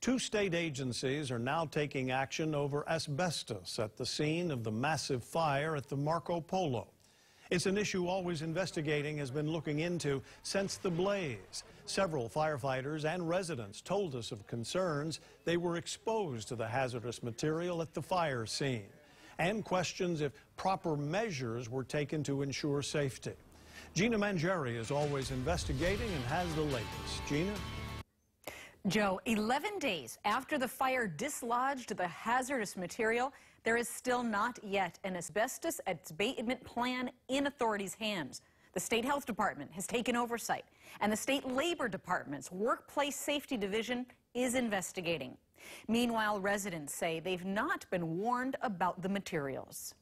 Two state agencies are now taking action over asbestos at the scene of the massive fire at the Marco Polo. It's an issue Always Investigating has been looking into since the blaze. Several firefighters and residents told us of concerns they were exposed to the hazardous material at the fire scene, and questions if proper measures were taken to ensure safety. Gina Mangieri is Always Investigating and has the latest. Gina? Joe, 11 days after the fire dislodged the hazardous material, there is still not yet an asbestos abatement plan in authorities' hands. The State Health Department has taken oversight, and the State Labor Department's Workplace Safety Division is investigating. Meanwhile, residents say they've not been warned about the materials.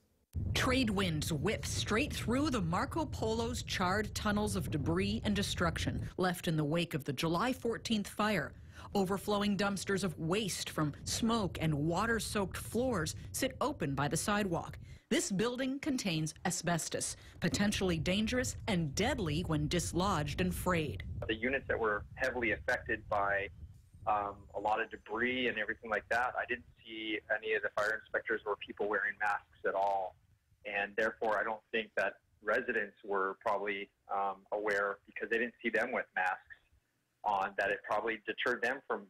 Trade winds whip straight through the Marco Polo's charred tunnels of debris and destruction left in the wake of the July 14th fire. Overflowing dumpsters of waste from smoke and water-soaked floors sit open by the sidewalk. This building contains asbestos, potentially dangerous and deadly when dislodged and frayed. The units that were heavily affected by a lot of debris and everything like that, I didn't see any of the fire inspectors or people wearing masks at all. And therefore, I don't think that residents were probably aware, because they didn't see them with masks on, that it probably deterred them from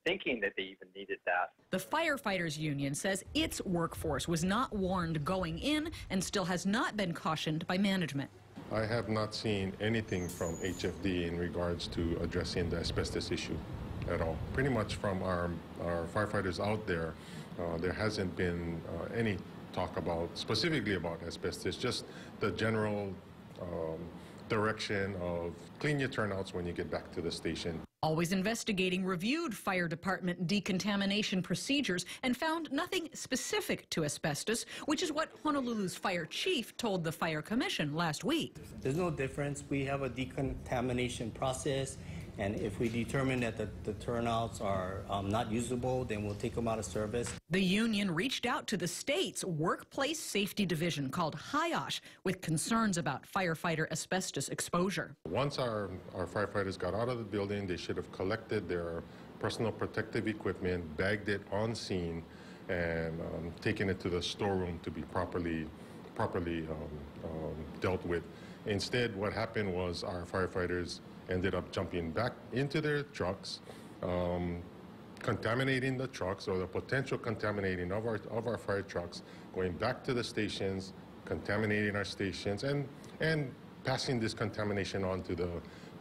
thinking that they even needed that. The firefighters union says its workforce was not warned going in and still has not been cautioned by management. I have not seen anything from HFD in regards to addressing the asbestos issue at all. Pretty much from our firefighters out there, there hasn't been any talk specifically about asbestos, just the general direction of clean your turnouts when you get back to the station. Always Investigating reviewed fire department decontamination procedures and found nothing specific to asbestos, which is what Honolulu's fire chief told the Fire Commission last week. There's no difference. We have a decontamination process, and if we determine that the turnouts are not usable, then we'll take them out of service. The union reached out to the state's Workplace Safety Division, called HIOSH, with concerns about firefighter asbestos exposure. Once our firefighters got out of the building, they should have collected their personal protective equipment, bagged it on scene, and taken it to the storeroom to be properly dealt with. Instead, what happened was our firefighters ended up jumping back into their trucks, contaminating the trucks, or the potential contaminating of our fire trucks, going back to the stations, contaminating our stations, and passing this contamination on to the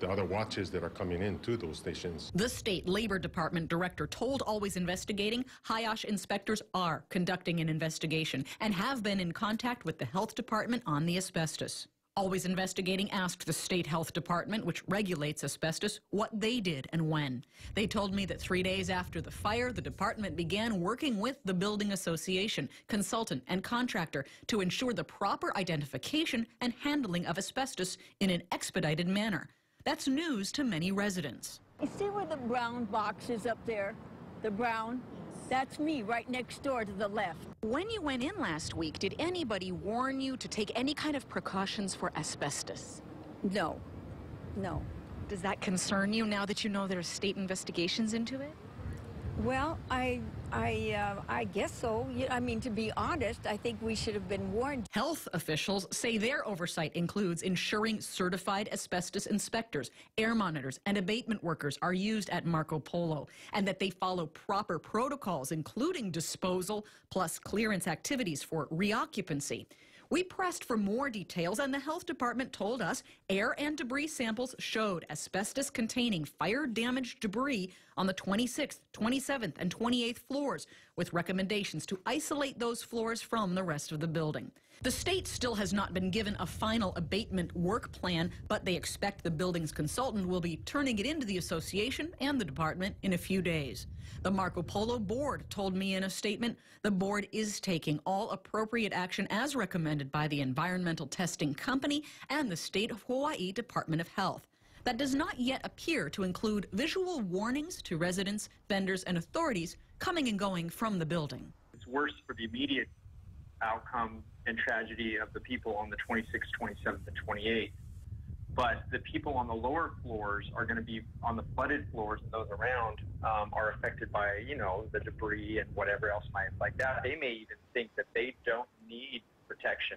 other watches that are coming into those stations. The State Labor Department director told Always Investigating HIOSH inspectors are conducting an investigation and have been in contact with the health department on the asbestos. Always Investigating asked the State Health Department, which regulates asbestos, what they did and when. They told me that 3 days after the fire, the department began working with the building association, consultant, and contractor to ensure the proper identification and handling of asbestos in an expedited manner. That's news to many residents. You see where the brown box is up there? The brown? That's me, right next door to the left. When you went in last week, did anybody warn you to take any kind of precautions for asbestos? No, no. Does that concern you now that you know there are state investigations into it? Well, I guess so. I mean, to be honest, I think we should have been warned. Health officials say their oversight includes ensuring certified asbestos inspectors, air monitors, and abatement workers are used at Marco Polo, and that they follow proper protocols, including disposal plus clearance activities for reoccupancy. We pressed for more details, and the health department told us air and debris samples showed asbestos-containing fire-damaged debris on the 26th, 27th, and 28th floors, with recommendations to isolate those floors from the rest of the building. The state still has not been given a final abatement work plan, but they expect the building's consultant will be turning it into the association and the department in a few days. The Marco Polo board told me in a statement the board is taking all appropriate action as recommended by the Environmental Testing Company and the State of Hawaii Department of Health. That does not yet appear to include visual warnings to residents, vendors, and authorities coming and going from the building. It's worse for the immediate outcome and tragedy of the people on the 26th, 27th, and 28th. but the people on the lower floors are going to be on the flooded floors, and those around are affected by, you know, the debris and whatever else might like that. They may even think that they don't need protection.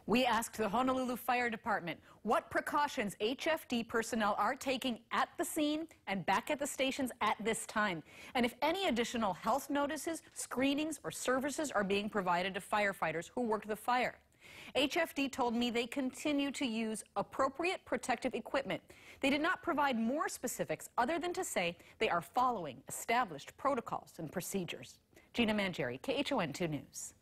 We asked the Honolulu Fire Department what precautions HFD personnel are taking at the scene and back at the stations at this time, and if any additional health notices, screenings, or services are being provided to firefighters who worked the fire. HFD told me they continue to use appropriate protective equipment. They did not provide more specifics other than to say they are following established protocols and procedures. Gina Mangieri, KHON 2 News.